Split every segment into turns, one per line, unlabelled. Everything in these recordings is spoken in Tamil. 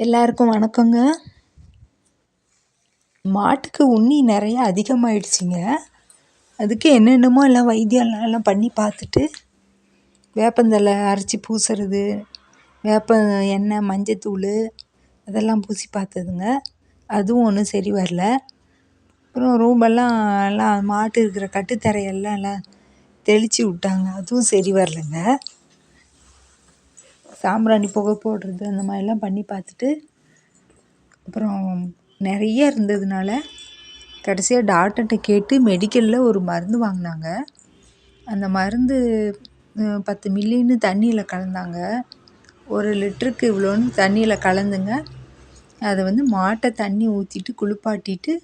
எல்லாருக்கும் வணக்கங்க. மாட்டுக்கு உண்ணி நிறையா அதிகமாயிடுச்சுங்க. அதுக்கு என்னென்னமோ எல்லாம் வைத்தியம்லாம் பண்ணி பார்த்துட்டு, வேப்பந்தழை அரைச்சி பூசுறது, வேப்ப எண்ணெய், மஞ்சத்தூள் அதெல்லாம் பூசி பார்த்ததுங்க. அதுவும் ஒன்றும் சரி வரல. அப்புறம் ரூமெல்லாம் எல்லாம் மாட்டு இருக்கிற கட்டுத்தரையெல்லாம் எல்லாம் தெளித்து விட்டாங்க. அதுவும் சரி வரலைங்க. சாம்பிராணி புகை போடுறது அந்த மாதிரிலாம் பண்ணி பார்த்துட்டு, அப்புறம் நிறைய இருந்ததுனால கடைசியாக டாக்டர்கிட்ட கேட்டு மெடிக்கலில் ஒரு மருந்து வாங்கினாங்க. அந்த மருந்து 10 மில்லின்னு தண்ணியில் கலந்தாங்க. 1 லிட்டருக்கு இவ்வளோன்னு தண்ணியில் கலந்துங்க. அதை வந்து மாட்டை தண்ணி ஊற்றிட்டு குளிப்பாட்டிட்டு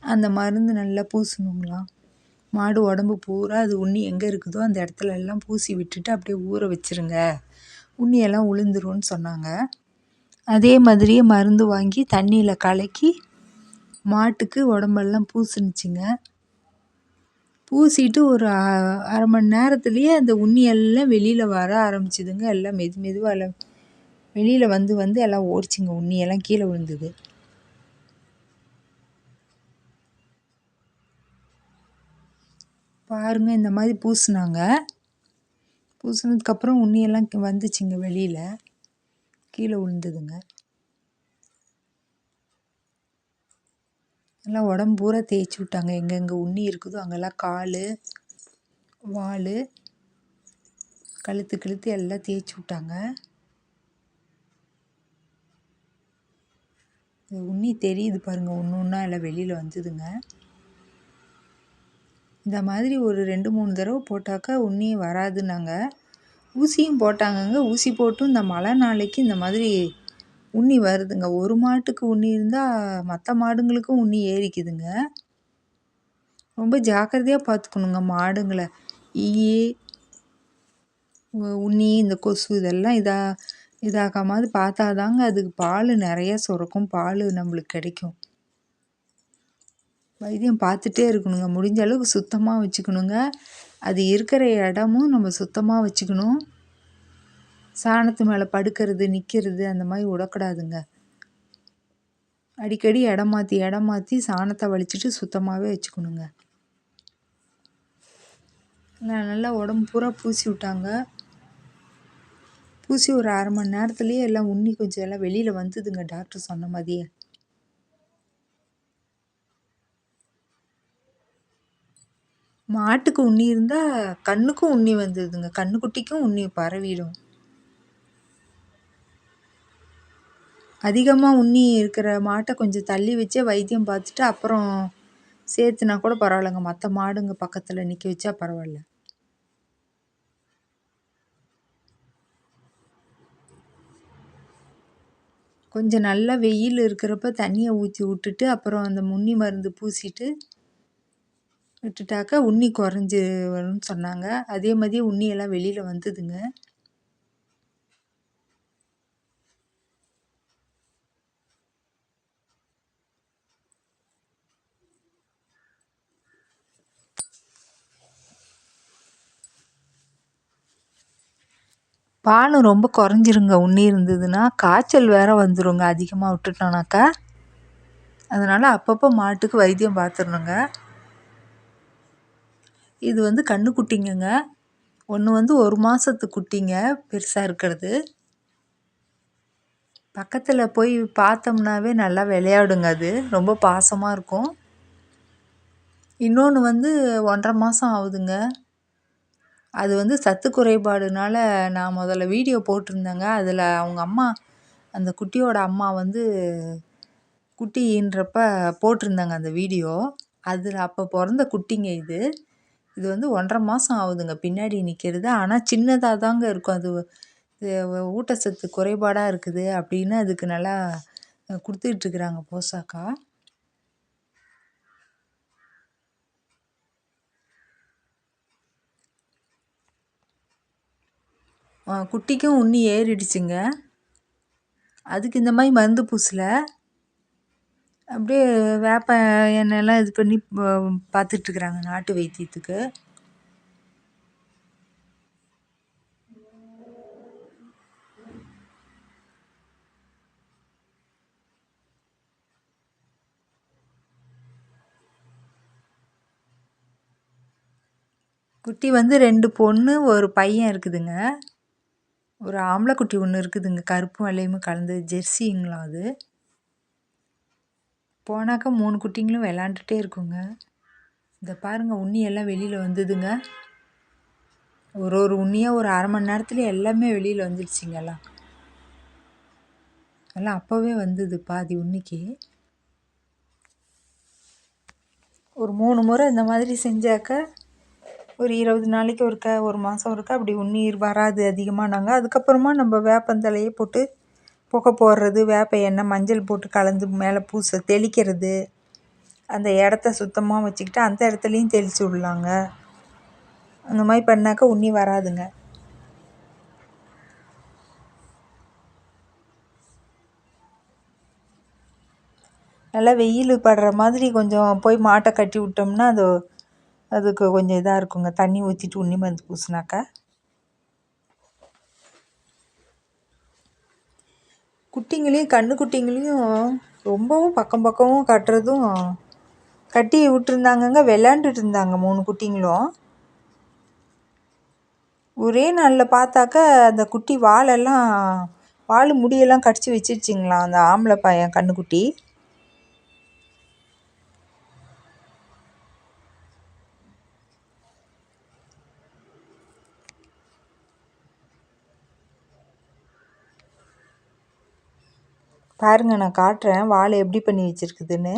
அந்த மருந்து நல்லா பூசணுங்களாம். மாடு உடம்பு பூரா அது உண்ணி எங்கே இருக்குதோ அந்த இடத்துல எல்லாம் பூசி விட்டுட்டு அப்படியே ஊற வச்சுருங்க, உண்ணியெல்லாம் உளுந்துரும்னு சொன்னாங்க. அதே மாதிரியே மருந்து வாங்கி தண்ணியில் கலக்கி மாட்டுக்கு உடம்பெல்லாம் பூசுனுச்சுங்க. பூசிட்டு ஒரு அரை மணி நேரத்துலேயே அந்த உண்ணியெல்லாம் வெளியில் வர ஆரம்பிச்சிதுங்க. எல்லாம் மெதுவாக எல்லாம் வெளியில் வந்து எல்லாம் ஓடிச்சுங்க. உண்ணியெல்லாம் கீழே விழுந்தது. பாருங்க, இந்த மாதிரி பூசினாங்க. பூசினதுக்கப்புறம் உண்ணியெல்லாம் வந்துச்சுங்க, வெளியில் கீழே விழுந்ததுங்க. எல்லாம் உடம்பு பூரா தேய்ச்சி விட்டாங்க. எங்கெங்கே உண்ணி இருக்குதோ அங்கெல்லாம் கால், வால், கழுத்து எல்லாம் தேய்ச்சி விட்டாங்க. உண்ணி தெரியுது பாருங்கள், ஒன்று ஒன்றா எல்லாம் வெளியில் வந்ததுங்க. இந்த மாதிரி ஒரு 2-3 தடவை போட்டாக்கா உண்ணி வராதுன்னாங்க. ஊசியும் போட்டாங்கங்க. ஊசி போட்டும் இந்த மழை நாளைக்கு இந்த மாதிரி உண்ணி வருதுங்க. ஒரு மாட்டுக்கு உண்ணி இருந்தால் மற்ற மாடுங்களுக்கும் உண்ணி ஏறிக்குதுங்க. ரொம்ப ஜாக்கிரதையாக பார்த்துக்கணுங்க மாடுங்களை. ஈ, உண்ணி, இந்த கொசு இதெல்லாம் இதாகாமல் பார்த்தாதாங்க அதுக்கு பால் நிறையா சுரக்கும். பால் நம்மளுக்கு கிடைக்கும். வைத்தியம் பார்த்துட்டே இருக்கணுங்க. முடிஞ்ச அளவுக்கு சுத்தமாக வச்சுக்கணுங்க. அது இருக்கிற இடமும் நம்ம சுத்தமாக வச்சுக்கணும். சாணத்து மேலே படுக்கிறது, நிற்கிறது அந்த மாதிரி விடக்கூடாதுங்க. அடிக்கடி இடம் மாற்றி சாணத்தை வலிச்சிட்டு சுத்தமாகவே வச்சுக்கணுங்க. நல்லா உடம்பு பூரா பூசி விட்டாங்க. பூசி ஒரு அரை மணி நேரத்துலேயே எல்லாம் உண்ணி கொஞ்சம் எல்லாம் வெளியில் வந்ததுங்க, டாக்டர் சொன்ன மாதிரியே. மாட்டுக்கு உண்ணி இருந்தால் கண்ணுக்கும் உண்ணி வந்ததுங்க. கண்ணுக்குட்டிக்கும் உண்ணி பரவிடும். அதிகமாக உண்ணி இருக்கிற மாட்டை கொஞ்சம் தள்ளி வச்சே வைத்தியம் பார்த்துட்டு அப்புறம் சேர்த்துனா கூட பரவாயில்லைங்க. மற்ற மாடுங்க பக்கத்தில் நிற்க வச்சா பரவாயில்ல. கொஞ்சம் நல்லா வெயில் இருக்கிறப்ப தண்ணியை ஊற்றி விட்டுட்டு அப்புறம் அந்த உண்ணி மருந்து பூசிட்டு விட்டுட்டாக்கா உண்ணி குறைஞ்சி வரும்னு சொன்னாங்க. அதே மாதிரியே உண்ணியெல்லாம் வெளியில் வந்ததுங்க. பாலும் ரொம்ப குறைஞ்சிருங்க. உண்ணி இருந்ததுன்னா காய்ச்சல் வேற வந்துருங்க அதிகமாக விட்டுட்டோனாக்கா. அதனால் அப்பப்போ மாட்டுக்கு வைத்தியம் பார்த்துடணுங்க. இது வந்து கன்றுக்குட்டிங்கங்க. ஒன்று வந்து 1 மாதத்து குட்டிங்க, பெருசாக இருக்கிறது. பக்கத்தில் போய் பார்த்தோம்னாவே நல்லா விளையாடுங்க. அது ரொம்ப பாசமாக இருக்கும். இன்னொன்று வந்து 1.5 மாதம் ஆகுதுங்க. அது வந்து சத்து குறைபாடுனால நான் முதல்ல வீடியோ போட்டிருந்தேங்க. அதில் அவங்க அம்மா, அந்த குட்டியோட அம்மா வந்து குட்டி ஈன்றப்ப போட்டிருந்தாங்க அந்த வீடியோ. அதில் அப்போ பிறந்த குட்டிங்க இது. இது வந்து 1.5 மாதம் ஆகுதுங்க பின்னாடி நிற்கிறது. ஆனால் சின்னதாக தாங்க இருக்கும். அது ஊட்டச்சத்து குறைபாடாக இருக்குது அப்படின்னு அதுக்கு நல்லா கொடுத்துட்ருக்குறாங்க போசாக்கா. குட்டிக்கும் உண்ணி ஏறிடுச்சுங்க. அதுக்கு இந்த மாதிரி மருந்து பூசல. அப்படியே வேப்ப எண்ணெயெல்லாம் இது பண்ணி பார்த்துட்ருக்குறாங்க நாட்டு வைத்தியத்துக்கு. குட்டி வந்து 2 பொண்ணு, ஒரு பையன் இருக்குதுங்க. ஒரு ஆம்பளை குட்டி ஒன்று இருக்குதுங்க, கருப்பும் வெள்ளையுமும் கலந்து ஜெர்சிங்களாம் அது. போனாக்கா 3 குட்டிங்களும் விளாண்டுட்டே இருக்குங்க. இந்த பாருங்க, உண்ணி எல்லாம் வெளியில் வந்ததுங்க. ஒரு உண்ணியாக ஒரு அரை மணி நேரத்துல எல்லாமே வெளியில் வந்துடுச்சிங்க. எல்லாம் அப்போவே வந்தது பாதி உண்ணிக்கு. ஒரு 3 முறை இந்த மாதிரி செஞ்சாக்க ஒரு 20 நாளைக்கு ஒருக்கா, ஒரு மாதம் ஒருக்கா அப்படி உண்ணீர் வராது அதிகமானாங்க. அதுக்கப்புறமா நம்ம வேப்பந்தலையை போட்டு புகை போடுறது, வேப்ப எண்ணெய், மஞ்சள் போட்டு கலந்து மேலே தெளிக்கிறது, அந்த இடத்த சுத்தமாக வச்சுக்கிட்டு அந்த இடத்துலையும் தெளித்து விடலாங்க. அந்த மாதிரி பண்ணாக்கா உண்ணி வராதுங்க. நல்லா வெயில் படுற மாதிரி கொஞ்சம் போய் மாட்டை கட்டி விட்டோம்னா அதுக்கு கொஞ்சம் இதாக இருக்குங்க. தண்ணி ஊற்றிட்டு உண்ணி மருந்து பூசினாக்கா. குட்டிங்களையும் கன்றுக்குட்டிங்களையும் ரொம்பவும் பக்கமும் கட்டுறதும் கட்டி விட்டுருந்தாங்கங்க. விளாண்டுட்டு இருந்தாங்க 3 குட்டிங்களும். ஒரே நாளில் பார்த்தாக்கா அந்த குட்டி வால் முடியெல்லாம் கடிச்சு வச்சிருச்சிங்களாம் அந்த ஆம்பளை பையன் கன்றுக்குட்டி. பாருங்க, நான் காட்டுறேன் வால் எப்படி பண்ணி வச்சிருக்குதுன்னு.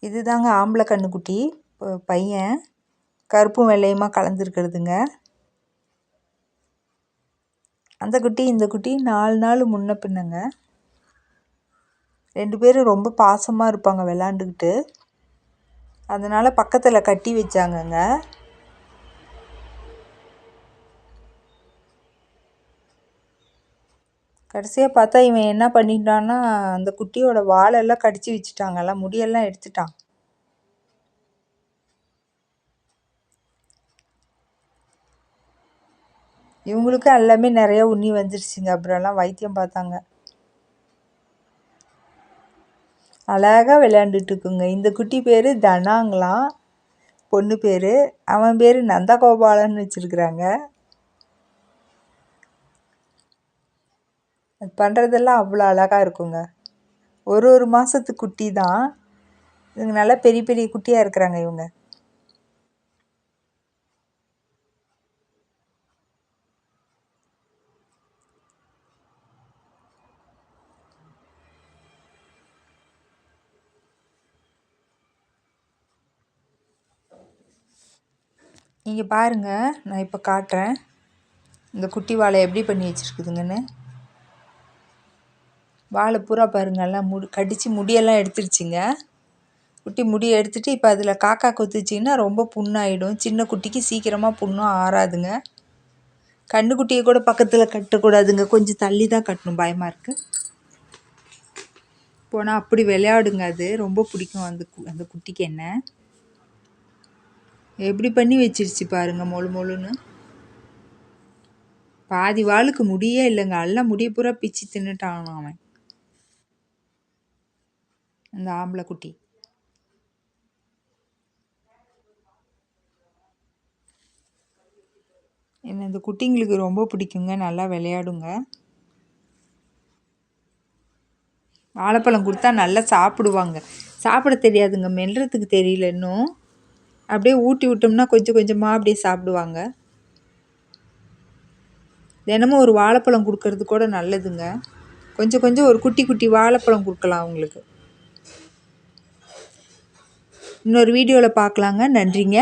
இதுதாங்க ஆம்பளை கன்றுக்குட்டி, பையன் கருப்பும் வெள்ளையுமா கலந்துருக்கிறதுங்க. அந்த குட்டி இந்த குட்டி 4 நாள் முன்ன பின்னங்க. 2 பேரும் ரொம்ப பாசமாக இருப்பாங்க விளாண்டுக்கிட்டு. அதனால் பக்கத்தில் கட்டி வச்சாங்கங்க. கடைசியாக பார்த்தா இவன் என்ன பண்ணிட்டான்னா, அந்த குட்டியோட வாலெல்லாம் கடிச்சு வச்சுட்டாங்கல்ல, முடியெல்லாம் எடுத்துட்டான். இவங்களுக்கும் எல்லாமே நிறைய உண்ணி வந்துருச்சுங்க. அப்புறம்லாம் வைத்தியம் பார்த்தாங்க. அழகாக விளையாண்டுட்டு இருக்குங்க. இந்த குட்டி பேர் தனாங்களாம், பொண்ணு பேர். அவன் பேர் நந்தகோபாலன்னு வச்சுருக்குறாங்க. அது பண்ணுறதெல்லாம் அவ்வளோ அழகாக இருக்குங்க. ஒரு மாதத்து குட்டி தான். இவங்க நல்லா பெரிய பெரிய குட்டியாக இருக்கிறாங்க இவங்க. இங்கே பாருங்கள், நான் இப்போ காட்டுறேன் இந்த குட்டி வாழை எப்படி பண்ணி வச்சுருக்குதுங்கன்னு. வாழை பூரா பாருங்கள், எல்லாம் கடித்து முடியெல்லாம் எடுத்துருச்சுங்க. குட்டி முடியை எடுத்துகிட்டு இப்போ அதில் காக்கா கொத்துச்சிங்கன்னா ரொம்ப புண்ணாயிடும். சின்ன குட்டிக்கு சீக்கிரமாக புண்ணும் ஆறாதுங்க. கன்றுக்குட்டியை கூட பக்கத்தில் கட்டக்கூடாதுங்க, கொஞ்சம் தள்ளி தான் கட்டணும், பயமாக இருக்குது. போனால் அப்படி விளையாடுங்க. அது ரொம்ப பிடிக்கும் அந்த குட்டிக்கு. என்ன எப்படி பண்ணி வச்சிருச்சு பாருங்கள், மொழுன்னு. பாதி வாளுக்கு முடியே இல்லைங்க, எல்லாம் முடிய பூரா பிச்சு தின்னுட்டான் அவன், அந்த ஆம்பளை குட்டி. என்ன இந்த குட்டிங்களுக்கு ரொம்ப பிடிக்குங்க, நல்லா விளையாடுங்க. வாழைப்பழம் கொடுத்தா நல்லா சாப்பிடுவாங்க. சாப்பிட தெரியாதுங்க, மெல்றதுக்கு தெரியல இன்னும். அப்படியே ஊட்டி விட்டோம்னா கொஞ்சம் கொஞ்சமாக அப்படியே சாப்பிடுவாங்க. தினமும் ஒரு வாழைப்பழம் கொடுக்கறது கூட நல்லதுங்க. கொஞ்சம் ஒரு குட்டி வாழைப்பழம் கொடுக்கலாம் அவங்களுக்கு. இன்னொரு வீடியோவில் பார்க்கலாங்க. நன்றிங்க.